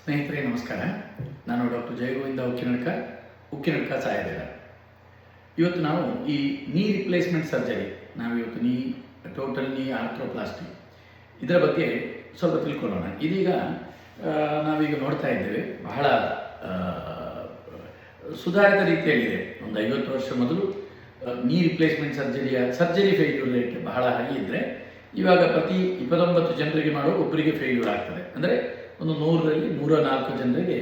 ಸ್ನೇಹಿತರೆ ನಮಸ್ಕಾರ. ನಾನು ಡಾಕ್ಟರ್ ಜಯಗೋವಿಂದ ಉಕ್ಕಿನಡ್ಕ ಸಾಯದೇರ. ಇವತ್ತು ನಾವು ಈ ನೀ ರಿಪ್ಲೇಸ್ಮೆಂಟ್ ಸರ್ಜರಿ, ನಾವಿವತ್ತು ಟೋಟಲ್ ನೀ ಆರ್ಥ್ರೋಪ್ಲಾಸ್ಟಿ ಇದರ ಬಗ್ಗೆ ಸ್ವಲ್ಪ ತಿಳ್ಕೊಳ್ಳೋಣ. ಇದೀಗ ನಾವೀಗ ನೋಡ್ತಾ ಇದ್ದೇವೆ, ಬಹಳ ಸುಧಾರಿತ ರೀತಿಯಲ್ಲಿದೆ. ಒಂದು 50 ವರ್ಷ ಮೊದಲು ನೀ ರಿಪ್ಲೇಸ್ಮೆಂಟ್ ಸರ್ಜರಿ ಫೇಲ್ಯೂರ್ ರೇಟ್ ಬಹಳ ಹೈ ಇದ್ದರೆ, ಇವಾಗ ಪ್ರತಿ 29 ಜನರಿಗೆ ಮಾಡೋ ಒಬ್ಬರಿಗೆ ಫೇಲ್ಯೂರ್ ಆಗ್ತದೆ. ಅಂದರೆ ಒಂದು 100ರಲ್ಲಿ 104 ಜನರಿಗೆ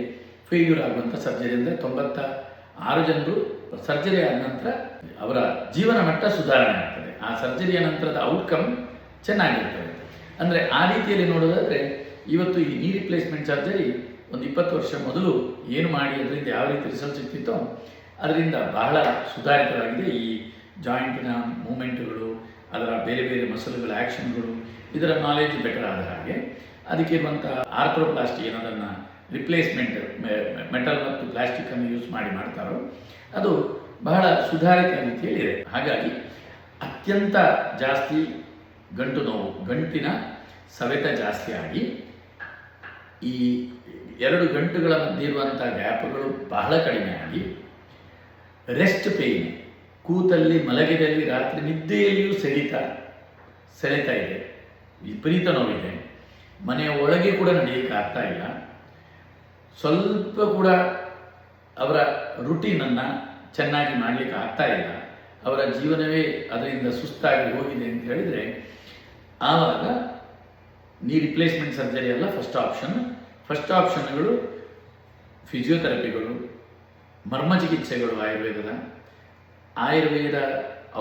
ಫೇಲ್ಯೂರ್ ಆಗುವಂಥ ಸರ್ಜರಿ. ಅಂದರೆ 96 ಜನರು ಸರ್ಜರಿ ಆದ ನಂತರ ಅವರ ಜೀವನ ಮಟ್ಟ ಸುಧಾರಣೆ ಆಗ್ತದೆ. ಆ ಸರ್ಜರಿಯ ನಂತರದ ಔಟ್ಕಮ್ ಚೆನ್ನಾಗಿರ್ತದೆ. ಅಂದರೆ ಆ ರೀತಿಯಲ್ಲಿ ನೋಡೋದಾದರೆ ಇವತ್ತು ಈ ನೀ ರಿಪ್ಲೇಸ್ಮೆಂಟ್ ಸರ್ಜರಿ ಒಂದು 20 ವರ್ಷ ಮೊದಲು ಏನು ಮಾಡಿ ಅದರಿಂದ ಯಾವ ರೀತಿ ರಿಸಲ್ಟ್ ಸಿಗ್ತಿತ್ತೋ ಅದರಿಂದ ಬಹಳ ಸುಧಾರಿತವಾಗಿದೆ. ಈ ಜಾಯಿಂಟಿನ ಮೂಮೆಂಟ್ಗಳು, ಅದರ ಬೇರೆ ಬೇರೆ ಮಸಲುಗಳ ಆ್ಯಕ್ಷನ್ಗಳು, ಇದರ ನಾಲೆಜ್ ಬೆಟರ್ ಆದ ಹಾಗೆ ಅದಕ್ಕೆ ಇರುವಂಥ ಆರ್ಥ್ರೋಪ್ಲಾಸ್ಟಿ ಏನದನ್ನು ರಿಪ್ಲೇಸ್ಮೆಂಟ್ ಮೆಟಲ್ ಮತ್ತು ಪ್ಲಾಸ್ಟಿಕ್ಕನ್ನು ಯೂಸ್ ಮಾಡಿ ಮಾಡ್ತಾರೋ ಅದು ಬಹಳ ಸುಧಾರಿತ ರೀತಿಯಲ್ಲಿದೆ. ಹಾಗಾಗಿ ಅತ್ಯಂತ ಜಾಸ್ತಿ ಗಂಟು ನೋವು, ಗಂಟಿನ ಸವೆತ ಜಾಸ್ತಿ ಆಗಿ ಈ 2 ಗಂಟುಗಳ ಮಧ್ಯೆ ಇರುವಂಥ ಗ್ಯಾಪ್ಗಳು ಬಹಳ ಕಡಿಮೆ ಆಗಿ ರೆಸ್ಟ್ ಪೇಯ್ನ್, ಕೂತಲ್ಲಿ ಮಲಗಿದಲ್ಲಿ ರಾತ್ರಿ ನಿದ್ದೆಯಲ್ಲಿಯೂ ಸೆಳೆತಾ ಇದೆ, ವಿಪರೀತ ನೋವಿದೆ, ಮನೆಯ ಒಳಗೆ ಕೂಡ ನಡೆಯಲಿಕ್ಕೆ ಆಗ್ತಾ ಇಲ್ಲ, ಸ್ವಲ್ಪ ಕೂಡ ಅವರ ರುಟೀನನ್ನು ಚೆನ್ನಾಗಿ ಮಾಡಲಿಕ್ಕೆ ಆಗ್ತಾ ಇಲ್ಲ, ಅವರ ಜೀವನವೇ ಅದರಿಂದ ಸುಸ್ತಾಗಿ ಹೋಗಿದೆ ಅಂತ ಹೇಳಿದರೆ, ಆವಾಗ ನೀ ರಿಪ್ಲೇಸ್ಮೆಂಟ್ ಸರ್ಜರಿ ಅಲ್ಲ ಫಸ್ಟ್ ಆಪ್ಷನ್ಗಳು ಫಿಸಿಯೋಥೆರಪಿಗಳು, ಮರ್ಮ ಚಿಕಿತ್ಸೆಗಳು, ಆಯುರ್ವೇದ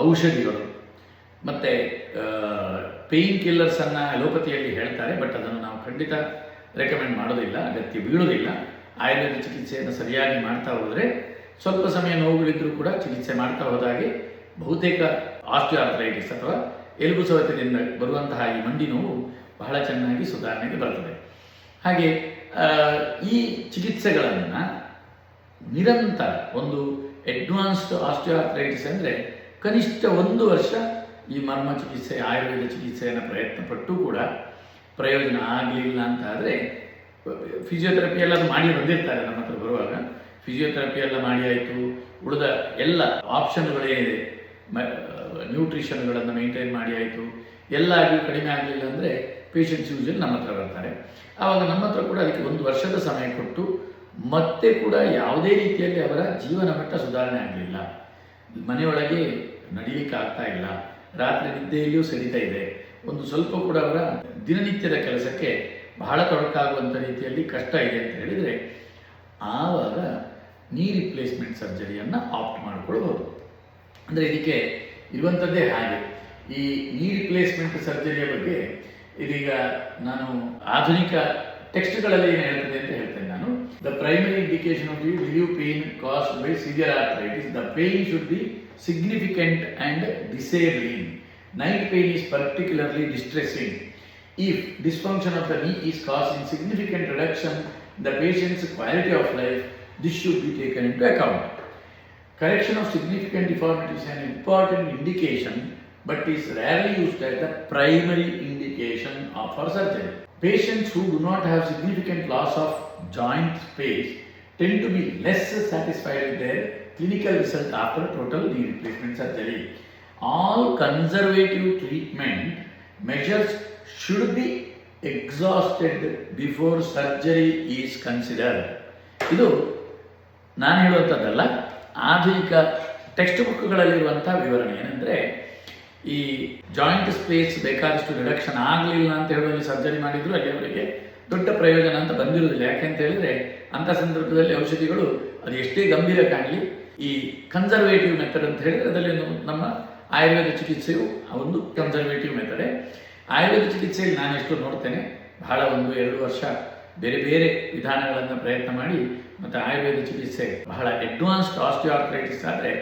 ಔಷಧಿಗಳು, ಮತ್ತು ಪೇಯ್ನ್ ಕಿಲ್ಲರ್ಸನ್ನು ಅಲೋಪತಿಯಲ್ಲಿ ಹೇಳ್ತಾರೆ. ಬಟ್ ಅದನ್ನು ನಾವು ಖಂಡಿತ ರೆಕಮೆಂಡ್ ಮಾಡೋದಿಲ್ಲ, ಅಗತ್ಯ ಬೀಳೋದಿಲ್ಲ. ಆಯುರ್ವೇದ ಚಿಕಿತ್ಸೆಯನ್ನು ಸರಿಯಾಗಿ ಮಾಡ್ತಾ ಹೋದರೆ ಸ್ವಲ್ಪ ಸಮಯ ನೋವುಗಳಿದ್ದರೂ ಕೂಡ ಚಿಕಿತ್ಸೆ ಮಾಡ್ತಾ ಹೋದಾಗೆ ಬಹುತೇಕ ಆಸ್ಟಿಯೋಆರ್ಥ್ರೈಟಿಸ್ ಅಥವಾ ಎಲುಬು ಸವೆತದಿಂದ ಬರುವಂತಹ ಈ ಮಂಡಿ ನೋವು ಬಹಳ ಚೆನ್ನಾಗಿ ಸುಧಾರಣೆಗೆ ಬರ್ತದೆ. ಹಾಗೆ ಈ ಚಿಕಿತ್ಸೆಗಳನ್ನು ನಿರಂತರ, ಒಂದು ಅಡ್ವಾನ್ಸ್ಡ್ ಆಸ್ಟಿಯೋಆರ್ಥ್ರೈಟಿಸ್ ಅಂದರೆ ಕನಿಷ್ಠ 1 ವರ್ಷ ಈ ಮರ್ಮ ಚಿಕಿತ್ಸೆ, ಆಯುರ್ವೇದ ಚಿಕಿತ್ಸೆಯನ್ನು ಪ್ರಯತ್ನಪಟ್ಟು ಕೂಡ ಪ್ರಯೋಜನ ಆಗಲಿಲ್ಲ ಅಂತ ಆದರೆ ಫಿಸಿಯೋಥೆರಪಿ ಎಲ್ಲ ಮಾಡಿ ಬಂದಿರ್ತಾರೆ ನಮ್ಮ ಹತ್ರ ಬರುವಾಗ. ಫಿಸಿಯೋಥೆರಪಿ ಎಲ್ಲ ಮಾಡಿ ಆಯಿತು, ಉಳಿದ ಎಲ್ಲ ಆಪ್ಷನ್ಗಳೇನಿದೆ, ನ್ಯೂಟ್ರಿಷನ್ಗಳನ್ನು ಮೇಂಟೈನ್ ಮಾಡಿ ಆಯಿತು, ಎಲ್ಲ ಆಗಿ ಕಡಿಮೆ ಆಗಲಿಲ್ಲ ಅಂದರೆ ಪೇಷಂಟ್ಸ್ ಯೂಶಲಿ ನಮ್ಮ ಹತ್ರ ಬರ್ತಾರೆ. ಆವಾಗ ನಮ್ಮ ಹತ್ರ ಕೂಡ ಅದಕ್ಕೆ 1 ವರ್ಷದ ಸಮಯ ಕೊಟ್ಟು ಮತ್ತೆ ಕೂಡ ಯಾವುದೇ ರೀತಿಯಲ್ಲಿ ಅವರ ಜೀವನ ಮಟ್ಟ ಸುಧಾರಣೆ ಆಗಲಿಲ್ಲ, ಮನೆಯೊಳಗೆ ನಡೀಲಿಕ್ಕೆ ಆಗ್ತಾ ಇಲ್ಲ, ರಾತ್ರಿ ನಿದ್ದೆಯಲ್ಲಿಯೂ ಸೆಳೀತಾ ಇದೆ, ಒಂದು ಸ್ವಲ್ಪ ಕೂಡ ಅವರ ದಿನನಿತ್ಯದ ಕೆಲಸಕ್ಕೆ ಬಹಳ ತೊಡಕಾಗುವಂಥ ರೀತಿಯಲ್ಲಿ ಕಷ್ಟ ಇದೆ ಅಂತ ಹೇಳಿದರೆ, ಆವಾಗ ನೀ ರಿಪ್ಲೇಸ್ಮೆಂಟ್ ಸರ್ಜರಿಯನ್ನು ಆಪ್ಟ್ ಮಾಡಿಕೊಳ್ಬೋದು. ಅಂದರೆ ಇದಕ್ಕೆ ಇರುವಂಥದ್ದೇ ಹಾಗೆ. ಈ ನೀ ರಿಪ್ಲೇಸ್ಮೆಂಟ್ ಸರ್ಜರಿಯ ಬಗ್ಗೆ ಇದೀಗ ನಾನು ಆಧುನಿಕ ಟೆಕ್ಸ್ಟ್ಗಳಲ್ಲಿ ಏನು ಹೇಳ್ತದೆ ಅಂತ ಹೇಳ್ತೇನೆ ನಾನು. The primary indication of the relieve pain caused by severe arthritis. The pain should be significant and disabling. Night pain is particularly distressing. If dysfunction of the knee is causing significant reduction in the patient's quality of life, this should be taken into account. Correction of significant deformity is an important indication, but is rarely used as the primary indication for surgery. Patients who do not have significant loss of joint space tend to be less satisfied with their clinical result after total knee replacement surgery. All conservative treatment measures should be exhausted before surgery is considered. ಇದು ನಾನು ಹೇಳುವಂಥದ್ದಲ್ಲ, ಆಧುನಿಕ text ಬುಕ್ಗಳಲ್ಲಿರುವಂಥ ವಿವರಣೆ. ಏನಂದರೆ, ಈ joint space ಬೇಕಾದಷ್ಟು reduction ಆಗಲಿಲ್ಲ ಅಂತ ಹೇಳುವಲ್ಲಿ surgery ಮಾಡಿದ್ರು ಅಲ್ಲಿ ಅವರಿಗೆ ದೊಡ್ಡ ಪ್ರಯೋಜನ ಅಂತ ಬಂದಿರುವುದಿಲ್ಲ. ಯಾಕೆಂತ ಹೇಳಿದರೆ ಅಂಥ ಸಂದರ್ಭದಲ್ಲಿ ಔಷಧಿಗಳು ಅದು ಎಷ್ಟೇ ಗಂಭೀರ ಕಾಣಲಿ, ಈ ಕನ್ಸರ್ವೇಟಿವ್ ಮೆಥಡ್ ಅಂತ ಹೇಳಿದರೆ ಅದರಲ್ಲಿ ನಮ್ಮ ಆಯುರ್ವೇದ ಚಿಕಿತ್ಸೆಯು ಒಂದು ಕನ್ಸರ್ವೇಟಿವ್ ಮೆಥಡೇ. ಆಯುರ್ವೇದ ಚಿಕಿತ್ಸೆಯಲ್ಲಿ ನಾನು ಎಷ್ಟು ನೋಡ್ತೇನೆ, ಬಹಳ 1-2 ವರ್ಷ ಬೇರೆ ಬೇರೆ ವಿಧಾನಗಳನ್ನು ಪ್ರಯತ್ನ ಮಾಡಿ ಮತ್ತು ಆಯುರ್ವೇದ ಚಿಕಿತ್ಸೆ ಬಹಳ ಅಡ್ವಾನ್ಸ್ಡ್ ಆಸ್ಟಿಯೋಆರ್ಥ್ರೈಟಿಸ್ ಆದರೆ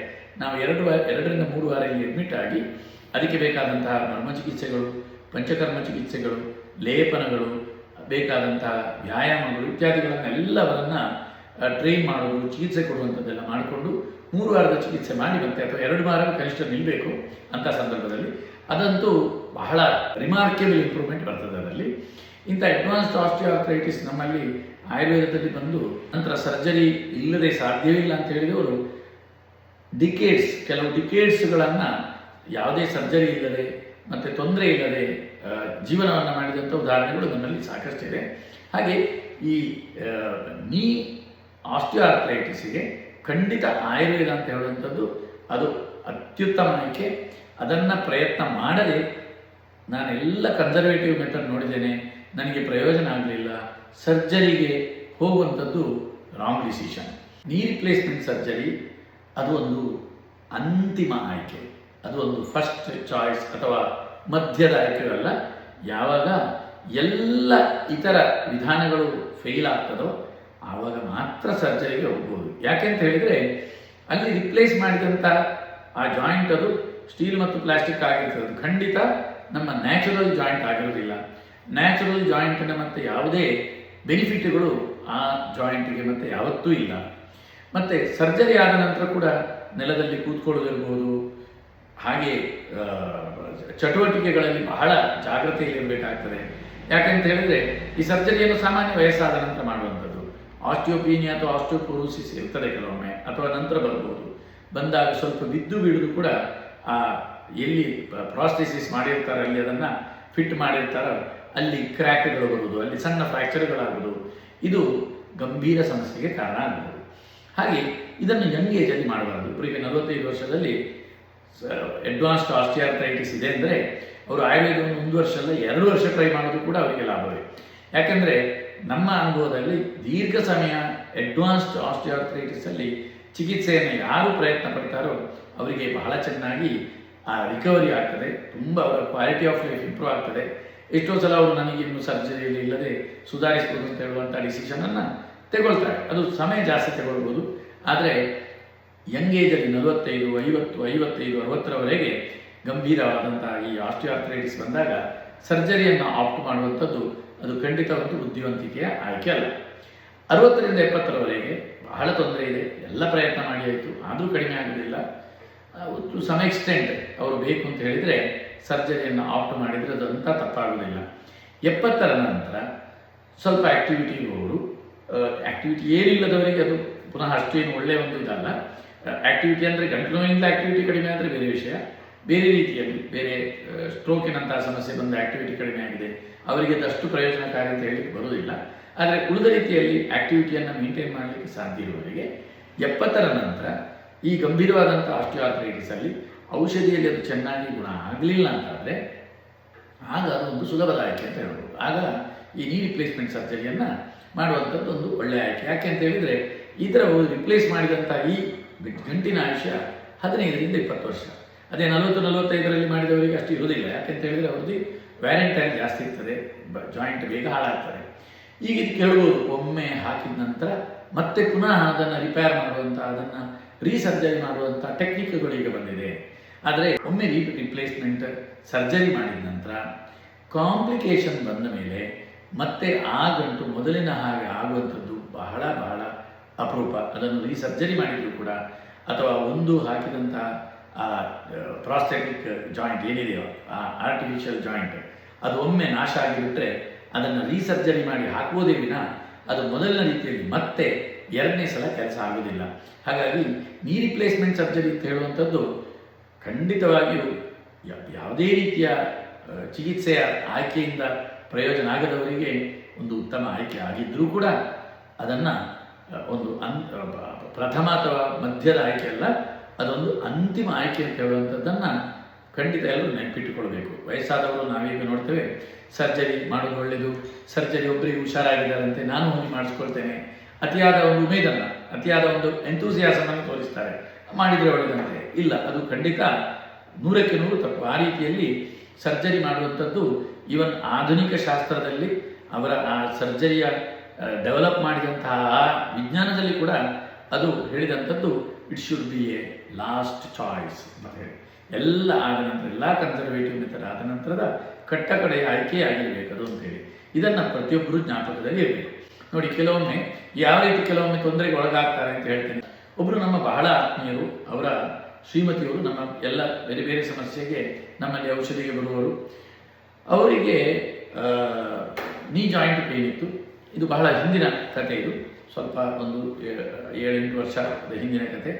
ನಾವು 2ರಿಂದ 3 ವಾರ ಇಲ್ಲಿ ಅಡ್ಮಿಟ್ ಆಗಿ ಅದಕ್ಕೆ ಬೇಕಾದಂತಹ ಮರ್ಮ ಚಿಕಿತ್ಸೆಗಳು, ಪಂಚಕರ್ಮ ಚಿಕಿತ್ಸೆಗಳು, ಲೇಪನಗಳು, ಬೇಕಾದಂತಹ ವ್ಯಾಯಾಮಗಳು ಇತ್ಯಾದಿಗಳನ್ನೆಲ್ಲವರನ್ನು ಟ್ರೈನ್ ಮಾಡೋದು, ಚಿಕಿತ್ಸೆ ಕೊಡುವಂಥದ್ದೆಲ್ಲ ಮಾಡಿಕೊಂಡು 3 ವಾರದ ಚಿಕಿತ್ಸೆ ಮಾಡಿ ಮತ್ತೆ ಅಥವಾ 2 ವಾರ ಕನಿಷ್ಠ ನಿಲ್ಲಬೇಕು. ಅಂಥ ಸಂದರ್ಭದಲ್ಲಿ ಅದಂತೂ ಬಹಳ ರಿಮಾರ್ಕೆಬಲ್ ಇಂಪ್ರೂವ್ಮೆಂಟ್ ಬರ್ತದೆ ಅದರಲ್ಲಿ. ಇಂಥ ಅಡ್ವಾನ್ಸ್ಡ್ ಆಸ್ಟಿಯೋಆರ್ಥ್ರೈಟಿಸ್ ನಮ್ಮಲ್ಲಿ ಆಯುರ್ವೇದದಲ್ಲಿ ಬಂದು ನಂತರ ಸರ್ಜರಿ ಇಲ್ಲದೆ ಸಾಧ್ಯವಿಲ್ಲ ಅಂತ ಹೇಳಿದವರು ಕೆಲವು ಡಿಕೇಡ್ಸ್ಗಳನ್ನು ಯಾವುದೇ ಸರ್ಜರಿ ಇಲ್ಲದೆ ಮತ್ತು ತೊಂದರೆ ಇಲ್ಲದೆ ಜೀವನವನ್ನು ಮಾಡಿದಂಥ ಉದಾಹರಣೆಗಳು ನನ್ನಲ್ಲಿ ಸಾಕಷ್ಟಿದೆ. ಹಾಗೆ ಈ ನೀ ಆಸ್ಟಿಯೋಆರ್ಥ್ರೈಟಿಸಿಗೆ ಖಂಡಿತ ಆಯುರ್ವೇದ ಅಂತ ಹೇಳುವಂಥದ್ದು ಅದು ಅತ್ಯುತ್ತಮ ಆಯ್ಕೆ. ಅದನ್ನು ಪ್ರಯತ್ನ ಮಾಡದೆ ನಾನೆಲ್ಲ ಕನ್ಸರ್ವೇಟಿವ್ ಮೆಥಡ್ ನೋಡಿದ್ದೇನೆ, ನನಗೆ ಪ್ರಯೋಜನ ಆಗಲಿಲ್ಲ, ಸರ್ಜರಿಗೆ ಹೋಗುವಂಥದ್ದು ರಾಂಗ್ ಡಿಸಿಷನ್. ನೀ ರಿಪ್ಲೇಸ್ಮೆಂಟ್ ಸರ್ಜರಿ ಅದು ಒಂದು ಅಂತಿಮ ಆಯ್ಕೆ, ಅದು ಒಂದು ಫಸ್ಟ್ ಚಾಯ್ಸ್ ಅಥವಾ ಮಧ್ಯದ ಆಯ್ಕೆಗಳಲ್ಲ. ಯಾವಾಗ ಎಲ್ಲ ಇತರ ವಿಧಾನಗಳು ಫೇಲ್ ಆಗ್ತದೋ ಆವಾಗ ಮಾತ್ರ ಸರ್ಜರಿಗೆ ಹೋಗ್ಬೋದು. ಯಾಕೆಂತ ಹೇಳಿದರೆ ಅಲ್ಲಿ ರಿಪ್ಲೇಸ್ ಮಾಡಿದಂಥ ಆ ಜಾಯಿಂಟ್ ಅದು ಸ್ಟೀಲ್ ಮತ್ತು ಪ್ಲಾಸ್ಟಿಕ್ ಆಗಿರ್ತದೆ, ಖಂಡಿತ ನಮ್ಮ ನ್ಯಾಚುರಲ್ ಜಾಯಿಂಟ್ ಆಗಿರೋದಿಲ್ಲ. ನ್ಯಾಚುರಲ್ ಜಾಯಿಂಟಿನ ಮತ್ತು ಯಾವುದೇ ಬೆನಿಫಿಟ್ಗಳು ಆ ಜಾಯಿಂಟಿಗೆ ಮತ್ತು ಯಾವತ್ತೂ ಇಲ್ಲ. ಮತ್ತು ಸರ್ಜರಿ ಆದ ನಂತರ ಕೂಡ ನೆಲದಲ್ಲಿ ಕೂತ್ಕೊಳ್ಳೋದಿರ್ಬೋದು, ಹಾಗೆ ಚಟುವಟಿಕೆಗಳಲ್ಲಿ ಬಹಳ ಜಾಗ್ರತೆಯಲ್ಲಿರಬೇಕಾಗ್ತದೆ. ಯಾಕೆಂತ ಹೇಳಿದರೆ ಈ ಸರ್ಜರಿಯನ್ನು ಸಾಮಾನ್ಯ ವಯಸ್ಸಾದ ನಂತರ ಮಾಡುವಂಥದ್ದು. ಆಸ್ಟಿಯೋಪೀನಿಯಾ ಅಥವಾ ಆಸ್ಟಿಯೋಪೋರೋಸಿಸ್ ಇರ್ತದೆ ಕೆಲವೊಮ್ಮೆ, ಅಥವಾ ನಂತರ ಬರ್ಬೋದು. ಬಂದಾಗ ಸ್ವಲ್ಪ ಬಿದ್ದು ಬಿಡುದು ಕೂಡ ಆ ಎಲ್ಲಿ ಪ್ರಾಸ್ಥೆಸಿಸ್ ಮಾಡಿರ್ತಾರೆ ಅಲ್ಲಿ ಅದನ್ನು ಫಿಟ್ ಮಾಡಿರ್ತಾರೋ ಅಲ್ಲಿ ಕ್ರ್ಯಾಕ್ಗಳು ಬರುವುದು, ಅಲ್ಲಿ ಸಣ್ಣ ಫ್ರ್ಯಾಕ್ಚರ್ಗಳಾಗುವುದು, ಇದು ಗಂಭೀರ ಸಮಸ್ಯೆಗೆ ಕಾರಣ ಆಗಬಹುದು. ಹಾಗೆ ಇದನ್ನು ಯಂಗ್ ಏಜಲ್ಲಿ ಮಾಡಬಾರ್ದು. ಇವರಿಗೆ 45 ವರ್ಷದಲ್ಲಿ ಅಡ್ವಾನ್ಸ್ಡ್ ಆಸ್ಟಿಯೋಆರ್ಥ್ರೈಟಿಸ್ ಇದೆ ಅಂದರೆ ಅವರು ಆಯುರ್ವೇದವನ್ನು 1 ವರ್ಷ ಅಲ್ಲ 2 ವರ್ಷ ಟ್ರೈ ಮಾಡೋದು ಕೂಡ ಅವರಿಗೆ ಲಾಭವೇ. ಯಾಕೆಂದರೆ ನಮ್ಮ ಅನುಭವದಲ್ಲಿ ದೀರ್ಘ ಸಮಯ ಅಡ್ವಾನ್ಸ್ಡ್ ಆಸ್ಟಿಯೋಆರ್ಥ್ರೈಟಿಸಲ್ಲಿ ಚಿಕಿತ್ಸೆಯನ್ನು ಯಾರು ಪ್ರಯತ್ನ ಪಡ್ತಾರೋ ಅವರಿಗೆ ಬಹಳ ಚೆನ್ನಾಗಿ ಆ ರಿಕವರಿ ಆಗ್ತದೆ, ತುಂಬ ಅವರ ಕ್ವಾಲಿಟಿ ಆಫ್ ಲೈಫ್ ಇಂಪ್ರೂವ್ ಆಗ್ತದೆ. ಎಷ್ಟೋ ಸಲ ಅವರು ನನಗೆ ಇನ್ನು ಸರ್ಜರಿಯಲ್ಲಿ ಇಲ್ಲದೆ ಸುಧಾರಿಸ್ಬೋದು ಅಂತ ಹೇಳುವಂಥ ಡಿಸಿಷನನ್ನು ತೆಗೊಳ್ತಾರೆ. ಅದು ಸಮಯ ಜಾಸ್ತಿ ತಗೊಳ್ಬೋದು, ಆದರೆ ಯಂಗ್ ಏಜಲ್ಲಿ 45, 50, 55, 60ರವರೆಗೆ ಗಂಭೀರವಾದಂಥ ಈ ಆಸ್ಟಿಯೋಆರ್ಥ್ರೈಟಿಸ್ ಬಂದಾಗ ಸರ್ಜರಿಯನ್ನು ಆಪ್ಟ್ ಮಾಡುವಂಥದ್ದು ಅದು ಖಂಡಿತ ಒಂದು ಬುದ್ಧಿವಂತಿಕೆಯ ಆಯ್ಕೆ ಅಲ್ಲ. 60ರಿಂದ 70ರವರೆಗೆ ಬಹಳ ತೊಂದರೆ ಇದೆ, ಎಲ್ಲ ಪ್ರಯತ್ನ ಮಾಡಿ ಆಯಿತು, ಆದರೂ ಕಡಿಮೆ ಆಗೋದಿಲ್ಲ. ಟು ಸಮ್ ಎಕ್ಸ್ಟೆಂಟ್ ಅವರು ಬೇಕು ಅಂತ ಹೇಳಿದರೆ ಸರ್ಜರಿಯನ್ನು ಆಪ್ಟ್ ಮಾಡಿದರೆ ಅದಂತ ತಪ್ಪಾಗೋದಿಲ್ಲ. 70ರ ನಂತರ ಸ್ವಲ್ಪ ಆ್ಯಕ್ಟಿವಿಟಿ ಇರುವವರು, ಆ್ಯಕ್ಟಿವಿಟಿ ಏನಿಲ್ಲದವರಿಗೆ ಅದು ಪುನಃ ಅಷ್ಟೇನು ಒಳ್ಳೆಯ ಒಂದು ಇದಲ್ಲ. ಆ್ಯಕ್ಟಿವಿಟಿ ಅಂದರೆ ಗಂಟಲು ನೋವಿಂದ ಆ್ಯಕ್ಟಿವಿಟಿ ಕಡಿಮೆ ಆದರೆ ಬೇರೆ ವಿಷಯ, ಬೇರೆ ರೀತಿಯಲ್ಲಿ ಬೇರೆ ಸ್ಟ್ರೋಕಿನಂತಹ ಸಮಸ್ಯೆ ಬಂದ ಆ್ಯಕ್ಟಿವಿಟಿ ಕಡಿಮೆ ಆಗಿದೆ ಅವರಿಗೆ ಅದಷ್ಟು ಪ್ರಯೋಜನಕಾರಿ ಅಂತ ಹೇಳಲಿಕ್ಕೆ ಬರುವುದಿಲ್ಲ. ಆದರೆ ಉಳಿದ ರೀತಿಯಲ್ಲಿ ಆ್ಯಕ್ಟಿವಿಟಿಯನ್ನು ಮೇಂಟೈನ್ ಮಾಡಲಿಕ್ಕೆ ಸಾಧ್ಯ ಇರುವವರಿಗೆ 70ರ ನಂತರ ಈ ಗಂಭೀರವಾದಂಥ ಆಸ್ಟಿಯೋಆರ್ಥ್ರೈಟಿಸಲ್ಲಿ ಔಷಧಿಯಲ್ಲಿ ಅದು ಚೆನ್ನಾಗಿ ಗುಣ ಆಗಲಿಲ್ಲ ಅಂತಾದರೆ ಆಗ ಅದೊಂದು ಸುಲಭದ ಆಯ್ಕೆ ಅಂತ ಹೇಳ್ಬೋದು. ಆಗ ಈ ನೀ ರಿಪ್ಲೇಸ್ಮೆಂಟ್ ಸರ್ಜರಿಯನ್ನು ಮಾಡುವಂಥದ್ದು ಒಂದು ಒಳ್ಳೆಯ ಆಯ್ಕೆ. ಯಾಕೆ ಅಂತ ಹೇಳಿದರೆ ಈ ಥರ ರಿಪ್ಲೇಸ್ ಮಾಡಿದಂಥ ಈ ಗಂಟಿನ ಆಯುಷ್ಯ 15ರಿಂದ 20 ವರ್ಷ. ಅದೇ 40-45ರಲ್ಲಿ ಮಾಡಿದವರಿಗೆ ಅಷ್ಟು ಇರೋದಿಲ್ಲ. ಯಾಕೆಂತ ಹೇಳಿದರೆ ಅವ್ರದ್ದು ವ್ಯಾರೆಂಟ್ ಟೈಮ್ ಜಾಸ್ತಿ ಇರ್ತದೆ, ಜಾಯಿಂಟ್ ಬೇಗ ಹಾಳಾಗ್ತದೆ. ಈಗ ಇದಕ್ಕೆ ಹೇಳ್ಬೋದು, ಒಮ್ಮೆ ಹಾಕಿದ ನಂತರ ಮತ್ತೆ ಪುನಃ ಅದನ್ನು ರಿಪೇರ್ ಮಾಡುವಂಥ, ಅದನ್ನು ರೀಸರ್ಜರಿ ಮಾಡುವಂಥ ಟೆಕ್ನಿಕ್ಗಳು ಈಗ ಬಂದಿದೆ. ಆದರೆ ಒಮ್ಮೆ ರಿಪ್ಲೇಸ್ಮೆಂಟ್ ಸರ್ಜರಿ ಮಾಡಿದ ನಂತರ ಕಾಂಪ್ಲಿಕೇಶನ್ ಬಂದ ಮೇಲೆ ಮತ್ತೆ ಆ ಗಂಟು ಮೊದಲಿನ ಹಾಗೆ ಆಗುವಂಥದ್ದು ಬಹಳ ಬಹಳ ಅಪರೂಪ. ಅದನ್ನು ರೀಸರ್ಜರಿ ಮಾಡಿದರೂ ಕೂಡ, ಅಥವಾ ಒಂದು ಹಾಕಿದಂಥ ಆ ಪ್ರಾಸ್ಥೆಟಿಕ್ ಜಾಯಿಂಟ್ ಏನಿದೆಯೋ ಆ ಆರ್ಟಿಫಿಷಿಯಲ್ ಜಾಯಿಂಟ್ ಅದು ಒಮ್ಮೆ ನಾಶ ಆಗಿಬಿಟ್ರೆ ಅದನ್ನು ರೀಸರ್ಜರಿ ಮಾಡಿ ಹಾಕುವುದೇ ವಿನ ಅದು ಮೊದಲಿನ ರೀತಿಯಲ್ಲಿ ಮತ್ತೆ 2ನೇ ಸಲ ಕೆಲಸ ಆಗೋದಿಲ್ಲ. ಹಾಗಾಗಿ ನೀ ರಿಪ್ಲೇಸ್ಮೆಂಟ್ ಸರ್ಜರಿ ಅಂತ ಹೇಳುವಂಥದ್ದು ಖಂಡಿತವಾಗಿಯೂ ಯಾವುದೇ ರೀತಿಯ ಚಿಕಿತ್ಸೆಯ ಆಯ್ಕೆಯಿಂದ ಪ್ರಯೋಜನ ಆಗದವರಿಗೆ ಒಂದು ಉತ್ತಮ ಆಯ್ಕೆ ಆಗಿದ್ದರೂ ಕೂಡ ಅದನ್ನು ಒಂದು ಪ್ರಥಮ ಅಥವಾ ಮಧ್ಯದ ಆಯ್ಕೆ ಅಲ್ಲ, ಅದೊಂದು ಅಂತಿಮ ಆಯ್ಕೆ ಅಂತ ಹೇಳುವಂಥದ್ದನ್ನು ಖಂಡಿತ ಎಲ್ಲರೂ ನೆನಪಿಟ್ಟುಕೊಳ್ಬೇಕು. ವಯಸ್ಸಾದವರು ನಾವೀಗ ನೋಡ್ತೇವೆ ಸರ್ಜರಿ ಮಾಡೋದು ಒಳ್ಳೆಯದು, ಸರ್ಜರಿ ಒಬ್ಬರಿಗೆ ಹುಷಾರಾಗಿದ್ದಾರಂತೆ ನಾನು ಹೋಗಿ ಮಾಡಿಸ್ಕೊಳ್ತೇನೆ, ಅತಿಯಾದ ಒಂದು ಉಮೇದನ್ನು, ಅತಿಯಾದ ಒಂದು ಎಂತೂಸಿಯಾಸಮನ್ನು ತೋರಿಸ್ತಾರೆ, ಮಾಡಿದರೆ ಒಳ್ಳೆಯದಂತೆ. ಇಲ್ಲ, ಅದು ಖಂಡಿತ 100ಕ್ಕೆ 100 ತಪ್ಪು. ಆ ರೀತಿಯಲ್ಲಿ ಸರ್ಜರಿ ಮಾಡುವಂಥದ್ದು ಈವನ್ ಆಧುನಿಕ ಶಾಸ್ತ್ರದಲ್ಲಿ ಅವರ ಆ ಸರ್ಜರಿಯ ಡೆವಲಪ್ ಮಾಡಿದಂತಹ ಆ ವಿಜ್ಞಾನದಲ್ಲಿ ಕೂಡ ಅದು ಹೇಳಿದಂಥದ್ದು it should be a last choice ಅಂತ ಹೇಳಿ. ಎಲ್ಲ ಆದ ನಂತರ, ಎಲ್ಲ ಕನ್ಸರ್ವೇಟಿವ್ ಮೆಥಡ್ ಆದ ನಂತರದ ಕಡೆಯ ಆಯ್ಕೆ ಆಗಿರಬೇಕು ಅದು ಅಂತೇಳಿ. ಇದನ್ನು ಪ್ರತಿಯೊಬ್ಬರು ಜ್ಞಾಪಕದಲ್ಲಿ ಇರಬೇಕು. ನೋಡಿ, ಕೆಲವೊಮ್ಮೆ ಯಾವ ರೀತಿ ಕೆಲವೊಮ್ಮೆ ತೊಂದರೆಗೆ ಒಳಗಾಗ್ತಾರೆ ಅಂತ ಹೇಳ್ತೇನೆ. ಒಬ್ಬರು ನಮ್ಮ ಬಹಳ ಆತ್ಮೀಯರು, ಅವರ ಶ್ರೀಮತಿಯವರು ನಮ್ಮ ಎಲ್ಲ ಬೇರೆ ಬೇರೆ ಸಮಸ್ಯೆಗೆ ನಮ್ಮಲ್ಲಿ ಔಷಧಿಗೆ ಬರುವವರು. ಅವರಿಗೆ ನೀ ಜಾಯಿಂಟ್ ಪೇನ್ ಇತ್ತು, ಇದು ಬಹಳ ಹಿಂದಿನ ಕತೆ. ಇದು ಸ್ವಲ್ಪ ಒಂದು 7-8 ವರ್ಷದ ಹಿಂದಿನ ಕತೆ.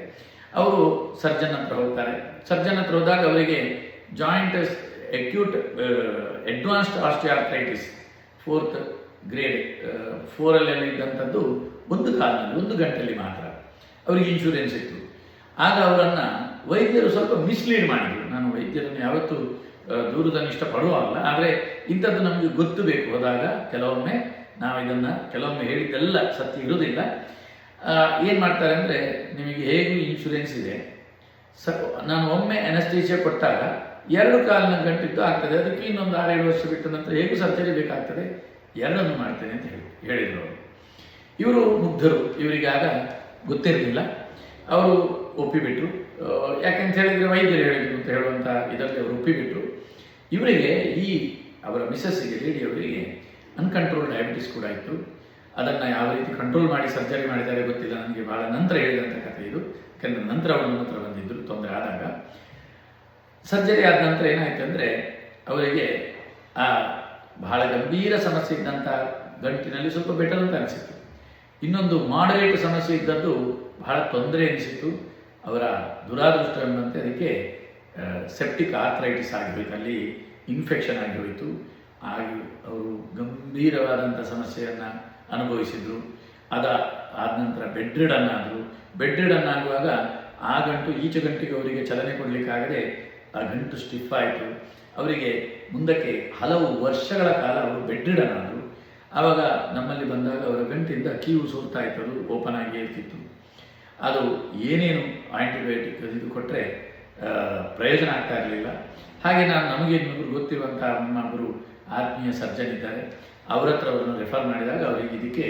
ಅವರು ಸರ್ಜನ್ ಹತ್ರ ಹೋಗ್ತಾರೆ. ಸರ್ಜನ್ ಹತ್ರ ಹೋದಾಗ ಅವರಿಗೆ joint acute advanced osteoarthritis 4th grade 4 ಇದ್ದಂಥದ್ದು ಒಂದು ಕಾಲದಲ್ಲಿ 1 ಗಂಟೆಯಲ್ಲಿ ಮಾತ್ರ. ಅವರಿಗೆ ಇನ್ಶೂರೆನ್ಸ್ ಇತ್ತು. ಆಗ ಅವರನ್ನು ವೈದ್ಯರು ಸ್ವಲ್ಪ ಮಿಸ್ಲೀಡ್ ಮಾಡಿದರು. ನಾನು ವೈದ್ಯರನ್ನು ಯಾವತ್ತೂ ದೂರದನ್ನು ಇಷ್ಟಪಡುವಲ್ಲ, ಆದರೆ ಇಂಥದ್ದು ನಮಗೆ ಗೊತ್ತು ಬೇಕು. ಹೋದಾಗ ಕೆಲವೊಮ್ಮೆ ನಾವು ಇದನ್ನು ಕೆಲವೊಮ್ಮೆ ಹೇಳಿದ್ದೆಲ್ಲ ಸತ್ಯ ಇರೋದಿಲ್ಲ. ಏನು ಮಾಡ್ತಾರೆ ಅಂದರೆ, ನಿಮಗೆ ಹೇಗೂ ಇನ್ಶೂರೆನ್ಸ್ ಇದೆ, ನಾನು ಒಮ್ಮೆ ಅನಸ್ತೇಷಿಯಾ ಕೊಟ್ಟಾಗ 2 ಕಾಲಿನ ಗಂಟಿದ್ದು ಆಗ್ತದೆ, ಅದಕ್ಕೆ ಇನ್ನೊಂದು 6-7 ವರ್ಷ ಬಿಟ್ಟ ನಂತರ ಹೇಗೂ ಸರ್ಜರಿ ಬೇಕಾಗ್ತದೆ, ಎರಡನ್ನು ಮಾಡ್ತೇನೆ ಅಂತ ಹೇಳಿದರು ಅವರು. ಇವರು ಮುಗ್ಧರು, ಇವರಿಗಾಗ ಗೊತ್ತಿರಲಿಲ್ಲ. ಅವರು ಒಪ್ಪಿಬಿಟ್ರು. ಯಾಕೆಂತ ಹೇಳಿದರೆ ವೈದ್ಯರು ಹೇಳಿದರು ಅಂತ ಹೇಳುವಂಥ ಇದರಲ್ಲಿ ಅವರು ಒಪ್ಪಿಬಿಟ್ರು. ಇವರಿಗೆ ಅವರ ಮಿಸ್ಸಸ್ಸಿಗೆ, ಲೇಡಿಯವರಿಗೆ ಅನ್ಕಂಟ್ರೋಲ್ ಡಯಾಬಿಟಿಸ್ ಕೂಡ ಇತ್ತು. ಅದನ್ನು ಯಾವ ರೀತಿ ಕಂಟ್ರೋಲ್ ಮಾಡಿ ಸರ್ಜರಿ ಮಾಡಿದ್ದಾರೆ ಗೊತ್ತಿಲ್ಲ ನನಗೆ, ಭಾಳ ನಂತರ ಹೇಳಿದಂಥ ಕಥೆ ಇದು. ಯಾಕೆಂದರೆ ನಂತರ ಅವರು ನನ್ನ ಹತ್ರ ಬಂದಿದ್ದರು ತೊಂದರೆ ಆದಾಗ. ಸರ್ಜರಿ ಆದ ನಂತರ ಏನಾಯಿತು ಅಂದರೆ, ಅವರಿಗೆ ಆ ಬಹಳ ಗಂಭೀರ ಸಮಸ್ಯೆ ಇದ್ದಂಥ ಗಂಟಿನಲ್ಲಿ ಸ್ವಲ್ಪ ಬೆಟರ್ ಅಂತ ಅನಿಸಿತ್ತು. ಇನ್ನೊಂದು ಮಾಡರೇಟ್ ಸಮಸ್ಯೆ ಇದ್ದದ್ದು ಬಹಳ ತೊಂದರೆ ಅನಿಸಿತ್ತು. ಅವರ ದುರಾದೃಷ್ಟ ಎಂಬಂತೆ ಅದಕ್ಕೆ ಸೆಪ್ಟಿಕ್ ಆರ್ಥ್ರೈಟಿಸ್ ಆಗಿಬಿಟ್ಟು ಅಲ್ಲಿ ಇನ್ಫೆಕ್ಷನ್ ಆಗಿ ಹೋಯಿತು. ಆಗಿ ಅವರು ಗಂಭೀರವಾದಂಥ ಸಮಸ್ಯೆಯನ್ನು ಅನುಭವಿಸಿದರು. ಆದ ನಂತರ ಬೆಡ್ ರಿಡನ್ ಆದರು. ಬೆಡ್ ರಿಡನ್ ಆಗುವಾಗ ಆ ಗಂಟು ಈಚೆ ಗಂಟಿಗೆ ಅವರಿಗೆ ಚಲನೆ ಕೊಡಲಿಕ್ಕಾಗದೆ ಆ ಗಂಟು ಸ್ಟಿಫ್ ಆಯಿತು. ಅವರಿಗೆ ಮುಂದಕ್ಕೆ ಹಲವು ವರ್ಷಗಳ ಕಾಲ ಅವರು ಬೆಡ್ ರಿಡನ್ ಆದರು. ಆವಾಗ ನಮ್ಮಲ್ಲಿ ಬಂದಾಗ ಅವರ ಗಂಟಿಂದ ಕೀವು ಸೋರ್ತಾ ಇತ್ತು, ಅದು ಓಪನ್ ಆಗಿ ಇರ್ತಿತ್ತು. ಅದು ಏನೇನು ಆಂಟಿಬಯೋಟಿಕ್ ಇದು ಕೊಟ್ಟರೆ ಪ್ರಯೋಜನ ಆಗ್ತಾ ಇರಲಿಲ್ಲ. ಹಾಗೆ ನಮಗೆ ಗೊತ್ತಿರುವಂಥ ನಮ್ಮೊಬ್ಬರು ಆತ್ಮೀಯ ಸರ್ಜನ್ ಇದ್ದಾರೆ, ಅವರ ಹತ್ರ ಅವರನ್ನು ರೆಫರ್ ಮಾಡಿದಾಗ ಅವರಿಗೆ ಇದಕ್ಕೆ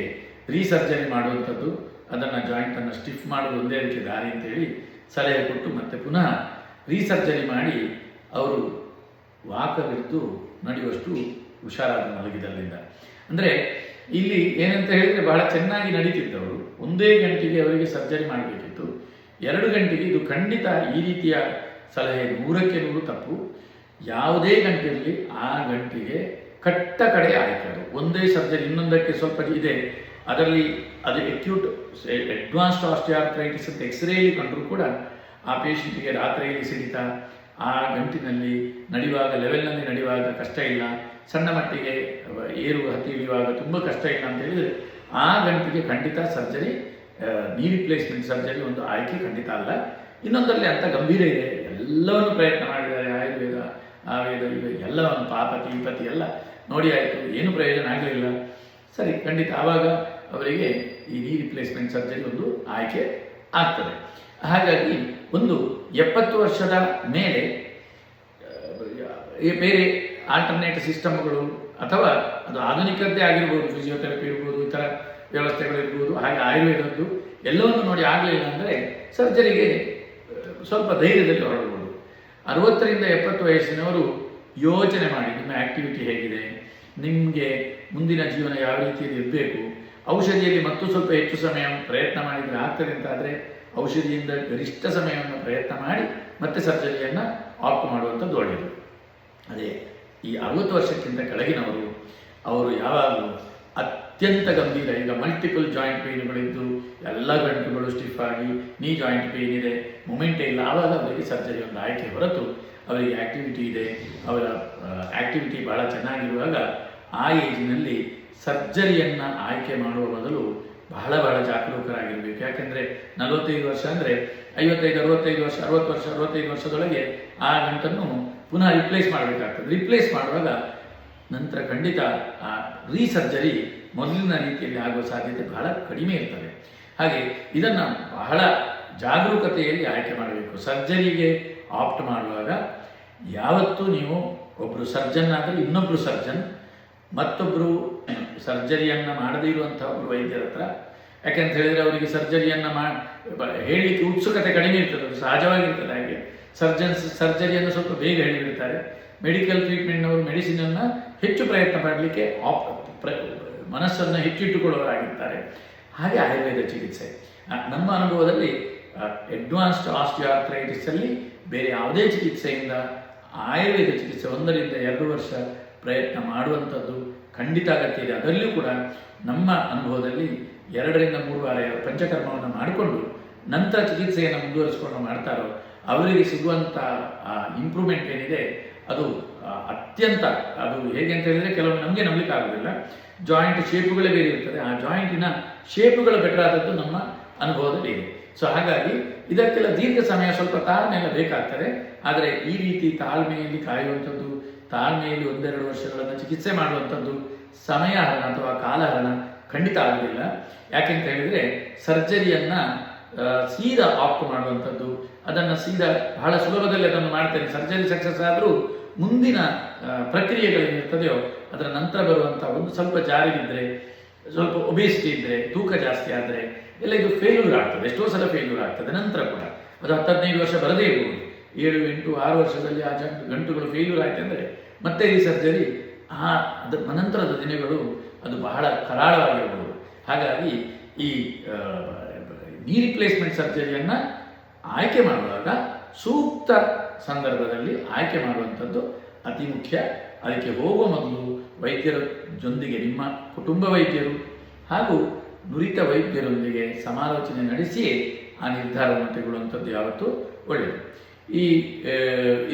ರೀಸರ್ಜರಿ ಮಾಡುವಂಥದ್ದು, ಅದನ್ನು ಜಾಯಿಂಟನ್ನು ಸ್ಟಿಫ್ ಮಾಡೋದು ಒಂದೇ ಅದಕ್ಕೆ ದಾರಿ ಅಂತೇಳಿ ಸಲಹೆ ಕೊಟ್ಟು ಮತ್ತೆ ಪುನಃ ರೀಸರ್ಜರಿ ಮಾಡಿ ಅವರು ವಾಕವಿದ್ದು ನಡೆಯುವಷ್ಟು ಹುಷಾರಾದ ಮಲಗಿದಲ್ಲಿಂದ. ಅಂದರೆ ಇಲ್ಲಿ ಏನಂತ ಹೇಳಿದರೆ ಬಹಳ ಚೆನ್ನಾಗಿ ನಡೀತಿದ್ದವರು. ಒಂದೇ ಗಂಟೆಗೆ ಅವರಿಗೆ ಸರ್ಜರಿ ಮಾಡಬೇಕಿತ್ತು, 2 ಗಂಟೆಗೆ ಇದು ಖಂಡಿತ ಈ ರೀತಿಯ ಸಲಹೆ 100ಕ್ಕೆ 100 ತಪ್ಪು. ಯಾವುದೇ ಗಂಟೆಯಲ್ಲಿ ಆ ಗಂಟೆಗೆ ಕಟ್ಟ ಕಡೆ ಆಯ್ಕೆ. ಅದು ಒಂದೇ ಸರ್ಜರಿ, ಇನ್ನೊಂದಕ್ಕೆ ಸ್ವಲ್ಪ ಇದೆ, ಅದರಲ್ಲಿ ಅದು ಅಕ್ಯೂಟ್ ಅಡ್ವಾನ್ಸ್ಡ್ ಆಸ್ಟಿಯಾರ್ಥ್ರೈಟಿಸ್ ಅಂತ ಎಕ್ಸ್ರೇಲಿ ಕಂಡರೂ ಕೂಡ ಆ ಪೇಷಂಟಿಗೆ ರಾತ್ರಿಯಲ್ಲಿ ಸಿಡಿತ, ಆ ಗಂಟಿನಲ್ಲಿ ನಡೆಯುವಾಗ ಲೆವೆಲ್ನಲ್ಲಿ ನಡೆಯುವಾಗ ಕಷ್ಟ ಇಲ್ಲ, ಸಣ್ಣ ಮಟ್ಟಿಗೆ ಏರು ಹತ್ತಿ ಇಳಿಯುವಾಗ ತುಂಬ ಕಷ್ಟ ಇಲ್ಲ ಅಂತ ಹೇಳಿದರೆ ಆ ಗಂಟಿಗೆ ಖಂಡಿತ ಸರ್ಜರಿ, ನೀ ರಿಪ್ಲೇಸ್ಮೆಂಟ್ ಸರ್ಜರಿ ಒಂದು ಆಯ್ಕೆ ಖಂಡಿತ ಅಲ್ಲ. ಇನ್ನೊಂದರಲ್ಲಿ ಅಂಥ ಗಂಭೀರ ಇದೆ, ಎಲ್ಲವನ್ನು ಪ್ರಯತ್ನ ಮಾಡಿದ್ದಾರೆ. ಆಯುರ್ವೇದ, ಆವೇದ, ಇವೆ ಎಲ್ಲವನ್ನು ಪಾಪತಿ ವಿಪತಿ ಎಲ್ಲ ನೋಡಿ ಆಯಿತು, ಏನು ಪ್ರಯೋಜನ ಆಗಲಿಲ್ಲ. ಸರಿ, ಖಂಡಿತ ಆವಾಗ ಅವರಿಗೆ ಈ ನೀ ರಿಪ್ಲೇಸ್ಮೆಂಟ್ ಸರ್ಜರಿ ಒಂದು ಆಯ್ಕೆ ಆಗ್ತದೆ. ಹಾಗಾಗಿ ಒಂದು 70 ವರ್ಷದ ಮೇಲೆ ಬೇರೆ ಆಲ್ಟರ್ನೇಟ್ ಸಿಸ್ಟಮ್ಗಳು ಅಥವಾ ಅದು ಆಧುನಿಕದ್ದೇ ಆಗಿರ್ಬೋದು, ಫಿಸಿಯೋಥೆರಪಿ ಇರ್ಬೋದು, ಇತರ ವ್ಯವಸ್ಥೆಗಳಿರ್ಬೋದು, ಹಾಗೆ ಆಯುರ್ವೇದದ್ದು ಎಲ್ಲವನ್ನು ನೋಡಿ ಆಗಲಿಲ್ಲ ಅಂದರೆ ಸರ್ಜರಿಗೆ ಸ್ವಲ್ಪ ಧೈರ್ಯದಲ್ಲಿ ಹೊರಡ್ಬೋದು. 60ರಿಂದ 70 ವಯಸ್ಸಿನವರು ಯೋಚನೆ ಮಾಡಿ, ನಿಮ್ಮ ಆ್ಯಕ್ಟಿವಿಟಿ ಹೇಗಿದೆ, ನಿಮಗೆ ಮುಂದಿನ ಜೀವನ ಯಾವ ರೀತಿಯಲ್ಲಿ ಇರಬೇಕು, ಔಷಧಿಯಲ್ಲಿ ಮತ್ತು ಸ್ವಲ್ಪ ಹೆಚ್ಚು ಸಮಯ ಪ್ರಯತ್ನ ಮಾಡಿದರೆ ಆಗ್ತದೆ ಅಂತ ಆದರೆ ಔಷಧಿಯಿಂದ ಗರಿಷ್ಠ ಸಮಯವನ್ನು ಪ್ರಯತ್ನ ಮಾಡಿ ಮತ್ತೆ ಸರ್ಜರಿಯನ್ನು ಆಪ್ಟ್ ಮಾಡುವಂಥದ್ದು ಒಳ್ಳೆಯದು. ಅದೇ ಈ 60 ವರ್ಷಕ್ಕಿಂತ ಕೆಳಗಿನವರು ಅವರು ಯಾವಾಗಲೂ ಅತ್ಯಂತ ಗಂಭೀರ, ಈಗ ಮಲ್ಟಿಪಲ್ ಜಾಯಿಂಟ್ ಪೇಯ್ನ್ಗಳಿದ್ದು ಎಲ್ಲ ಗಂಟುಗಳು ಸ್ಟಿಫ್ ಆಗಿ ನೀ ಜಾಯಿಂಟ್ ಪೇಯ್ನ್ ಇದೆ, ಮೂಮೆಂಟೇ ಇಲ್ಲ, ಆವಾಗ ಅವರಿಗೆ ಸರ್ಜರಿ ಒಂದು ಆಯ್ಕೆ ಹೊರತು ಅವರಿಗೆ ಆ್ಯಕ್ಟಿವಿಟಿ ಇದೆ, ಅವರ ಆ್ಯಕ್ಟಿವಿಟಿ ಭಾಳ ಚೆನ್ನಾಗಿರುವಾಗ ಆ ಏಜಿನಲ್ಲಿ ಸರ್ಜರಿಯನ್ನು ಆಯ್ಕೆ ಮಾಡುವ ಮೊದಲು ಬಹಳ ಜಾಗರೂಕರಾಗಿರಬೇಕು. ಯಾಕೆಂದರೆ 45 ವರ್ಷ ಅಂದರೆ 55, 65 ವರ್ಷ, 60 ವರ್ಷ, 65 ವರ್ಷದೊಳಗೆ ಆ ಗಂಟನ್ನು ಪುನಃ ರಿಪ್ಲೇಸ್ ಮಾಡಬೇಕಾಗ್ತದೆ. ರಿಪ್ಲೇಸ್ ಮಾಡುವಾಗ ನಂತರ ಖಂಡಿತ ಆ ರೀಸರ್ಜರಿ ಮೊದಲಿನ ರೀತಿಯಲ್ಲಿ ಆಗುವ ಸಾಧ್ಯತೆ ಬಹಳ ಕಡಿಮೆ ಇರ್ತದೆ. ಹಾಗೆ ಇದನ್ನು ಬಹಳ ಜಾಗರೂಕತೆಯಲ್ಲಿ ಆಯ್ಕೆ ಮಾಡಬೇಕು. ಸರ್ಜರಿಗೆ ಆಪ್ಟ್ ಮಾಡುವಾಗ ಯಾವತ್ತೂ ನೀವು ಒಬ್ಬರು ಸರ್ಜನ್ ಆದರೆ ಇನ್ನೊಬ್ಬರು ಸರ್ಜನ್, ಮತ್ತೊಬ್ಬರು ಸರ್ಜರಿಯನ್ನು ಮಾಡದೇ ಇರುವಂಥ ಒಬ್ಬರು ವೈದ್ಯರ ಹತ್ರ, ಯಾಕೆಂತ ಹೇಳಿದರೆ ಅವರಿಗೆ ಸರ್ಜರಿಯನ್ನು ಹೇಳಲಿಕ್ಕೆ ಉತ್ಸುಕತೆ ಕಡಿಮೆ ಇರ್ತದೆ, ಅದು ಸಹಜವಾಗಿರ್ತದೆ. ಹಾಗೆ ಸರ್ಜರಿಯನ್ನು ಸ್ವಲ್ಪ ಬೇಗ ಹೇಳಿಬಿಡ್ತಾರೆ. ಮೆಡಿಕಲ್ ಟ್ರೀಟ್ಮೆಂಟ್ನವರು ಮೆಡಿಸಿನನ್ನು ಹೆಚ್ಚು ಪ್ರಯತ್ನ ಮಾಡಲಿಕ್ಕೆ ಮನಸ್ಸನ್ನು ಹೆಚ್ಚಿಟ್ಟುಕೊಳ್ಳೋರಾಗಿರ್ತಾರೆ. ಹಾಗೆ ಆಯುರ್ವೇದ ಚಿಕಿತ್ಸೆ ನಮ್ಮ ಅನುಭವದಲ್ಲಿ ಅಡ್ವಾನ್ಸ್ಡ್ ಆಸ್ಟಿಯಾರ್ಥ್ರೈಟಿಸಲ್ಲಿ ಬೇರೆ ಯಾವುದೇ ಚಿಕಿತ್ಸೆಯಿಂದ ಆಯುರ್ವೇದ ಚಿಕಿತ್ಸೆ 1ರಿಂದ 2 ವರ್ಷ ಪ್ರಯತ್ನ ಮಾಡುವಂಥದ್ದು ಖಂಡಿತ ಅಗತ್ಯ ಇದೆ. ಅದರಲ್ಲೂ ಕೂಡ ನಮ್ಮ ಅನುಭವದಲ್ಲಿ 2ರಿಂದ 3 ವಾರ ಪಂಚಕರ್ಮವನ್ನು ಮಾಡಿಕೊಂಡು ನಂತರ ಚಿಕಿತ್ಸೆಯನ್ನು ಮುಂದುವರಿಸಿಕೊಂಡು ಮಾಡ್ತಾರೋ ಅವರಿಗೆ ಸಿಗುವಂಥ ಇಂಪ್ರೂವ್ಮೆಂಟ್ ಏನಿದೆ ಅದು ಅತ್ಯಂತ, ಅದು ಹೇಗೆ ಅಂತ ಹೇಳಿದರೆ ಕೆಲವೊಮ್ಮೆ ನಮಗೆ ನಂಬಲಿಕ್ಕೆ ಆಗೋದಿಲ್ಲ. ಜಾಯಿಂಟ್ ಶೇಪುಗಳೇ ಬೇರೆ ಇರ್ತದೆ, ಆ ಜಾಯಿಂಟಿನ ಶೇಪುಗಳು ಬೆಟರ್ ಆದದ್ದು ನಮ್ಮ ಅನುಭವದಲ್ಲಿ ಇದೆ. ಸೊ ಹಾಗಾಗಿ ಇದಕ್ಕೆಲ್ಲ ದೀರ್ಘ ಸಮಯ, ಸ್ವಲ್ಪ ತಾಳ್ಮೆ ಎಲ್ಲ ಬೇಕಾಗ್ತದೆ. ಆದರೆ ಈ ರೀತಿ ತಾಳ್ಮೆಯಲ್ಲಿ ಕಾಯುವಂಥದ್ದು, ತಾಳ್ಮೆಯಲ್ಲಿ 1-2 ವರ್ಷಗಳನ್ನು ಚಿಕಿತ್ಸೆ ಮಾಡುವಂಥದ್ದು ಸಮಯಹರಣ ಅಥವಾ ಕಾಲಹರಣ ಖಂಡಿತ ಆಗುವುದಿಲ್ಲ. ಯಾಕೆಂತ ಹೇಳಿದರೆ ಸರ್ಜರಿಯನ್ನು ಸೀದಾ ಆಪ್ಟ್ ಮಾಡುವಂಥದ್ದು, ಅದನ್ನು ಸೀದಾ ಬಹಳ ಸುಲಭದಲ್ಲಿ ಅದನ್ನು ಮಾಡ್ತೇನೆ, ಸರ್ಜರಿ ಸಕ್ಸಸ್ ಆದರೂ ಮುಂದಿನ ಪ್ರಕ್ರಿಯೆಗಳೇನಿರ್ತದೆಯೋ ಅದರ ನಂತರ ಬರುವಂಥ ಒಂದು ಸ್ವಲ್ಪ ಜಾರಿ ಬಿದ್ದರೆ, ಸ್ವಲ್ಪ ಒಬೇಸಿಟಿ ಇದ್ದರೆ, ತೂಕ ಜಾಸ್ತಿ ಆದರೆ ಎಲ್ಲ ಇದು ಫೇಲ್ಯೂರ್ ಆಗ್ತದೆ. ಎಷ್ಟೋ ಸಲ ಫೇಲ್ಯೂರ್ ಆಗ್ತದೆ. ನಂತರ ಕೂಡ ಅದು 10-15 ವರ್ಷ ಬರದೇ ಇರ್ಬೋದು. 7, 8, 6 ವರ್ಷದಲ್ಲಿ ಆ ಗಂಟುಗಳು ಫೇಲ್ಯೂರ್ ಆಯ್ತು ಅಂದರೆ ಮತ್ತೆ ಈ ಸರ್ಜರಿ ಅದರ ನಂತರದ ದಿನಗಳು ಅದು ಬಹಳ ಕರಾಳವಾಗಿರಬಹುದು. ಹಾಗಾಗಿ ಈ ನೀ ರಿಪ್ಲೇಸ್ಮೆಂಟ್ ಸರ್ಜರಿಯನ್ನು ಆಯ್ಕೆ ಮಾಡುವಾಗ ಸೂಕ್ತ ಸಂದರ್ಭದಲ್ಲಿ ಆಯ್ಕೆ ಮಾಡುವಂಥದ್ದು ಅತಿ ಮುಖ್ಯ. ಅದಕ್ಕೆ ಹೋಗುವ ಮೊದಲು ವೈದ್ಯರ ಜೊತೆಗೆ ನಿಮ್ಮ ಕುಟುಂಬ ವೈದ್ಯರು ಹಾಗೂ ನುರಿತ ವೈದ್ಯರೊಂದಿಗೆ ಸಮಾಲೋಚನೆ ನಡೆಸಿಯೇ ಆ ನಿರ್ಧಾರವನ್ನು ತೆಗೊಳ್ಳುವಂಥದ್ದು ಯಾವತ್ತೂ ಒಳ್ಳೆಯದು.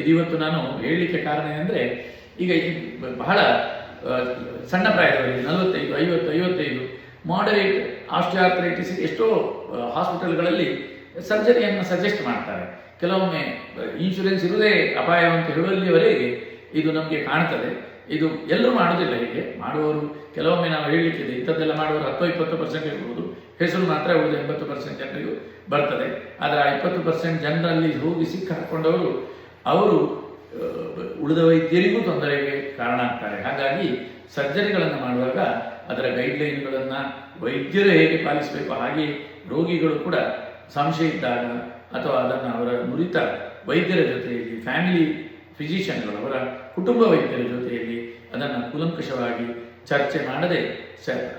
ಇದಿವತ್ತು ನಾನು ಹೇಳಲಿಕ್ಕೆ ಕಾರಣ ಏನಂದರೆ, ಈಗ ಬಹಳ ಸಣ್ಣ ಪ್ರಾಯದವರಿಗೆ 45, 50, 55 ಮಾಡರೇಟ್ ಆಸ್ಟಿಯೋಆರ್ಥರೈಟಿಸ್ ಎಷ್ಟೋ ಹಾಸ್ಪಿಟಲ್ಗಳಲ್ಲಿ ಸರ್ಜರಿಯನ್ನು ಸಜೆಸ್ಟ್ ಮಾಡ್ತಾರೆ. ಕೆಲವೊಮ್ಮೆ ಇನ್ಶೂರೆನ್ಸ್ ಇರುವುದೇ ಅಪಾಯವಂತ ಹೇಳುವಲ್ಲಿವರೆಗೆ ಇದು ನಮಗೆ ಕಾಣ್ತದೆ. ಇದು ಎಲ್ಲರೂ ಮಾಡೋದಿಲ್ಲ. ಹೀಗೆ ಮಾಡುವವರು ಕೆಲವೊಮ್ಮೆ ನಾವು ಹೇಳಲಿಕ್ಕಿದೆ, ಇಂಥದ್ದೆಲ್ಲ ಮಾಡುವವರು 10-20% ಇರ್ಬೋದು, ಹೆಸರು ಮಾತ್ರ ಉಳಿದ 80% ಜನರಿಗೂ ಬರ್ತದೆ. ಆದರೆ ಆ 20% ಜನರಲ್ಲಿ ಹೋಗಿ ಸಿಕ್ಕಾಕೊಂಡವರು ಅವರು ಉಳಿದ ವೈದ್ಯರಿಗೂ ತೊಂದರೆಗೆ ಕಾರಣ ಆಗ್ತಾರೆ. ಹಾಗಾಗಿ ಸರ್ಜರಿಗಳನ್ನು ಮಾಡುವಾಗ ಅದರ ಗೈಡ್ಲೈನ್ಗಳನ್ನು ವೈದ್ಯರು ಹೇಗೆ ಪಾಲಿಸಬೇಕು ಹಾಗೆ ರೋಗಿಗಳು ಕೂಡ ಸಂಶಯ ಇದ್ದಾಗ ಅಥವಾ ಅದನ್ನು ಅವರ ನುರಿತ ವೈದ್ಯರ ಜೊತೆಯಲ್ಲಿ, ಫ್ಯಾಮಿಲಿ ಫಿಸಿಷಿಯನ್ಗಳು, ಅವರ ಕುಟುಂಬ ವೈದ್ಯರ ಜೊತೆಯಲ್ಲಿ ಅದನ್ನು ಕೂಲಂಕಷವಾಗಿ ಚರ್ಚೆ ಮಾಡದೆ,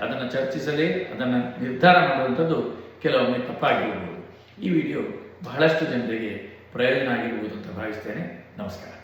ಅದನ್ನು ಚರ್ಚಿಸದೆ ಅದನ್ನು ನಿರ್ಧಾರ ಮಾಡುವಂಥದ್ದು ಕೆಲವೊಮ್ಮೆ ತಪ್ಪಾಗಿರಬಹುದು. ಈ ವಿಡಿಯೋ ಬಹಳಷ್ಟು ಜನರಿಗೆ ಪ್ರಯೋಜನ ಆಗಿರುವುದು ಅಂತ ಭಾವಿಸ್ತೇನೆ. ನಮಸ್ಕಾರ.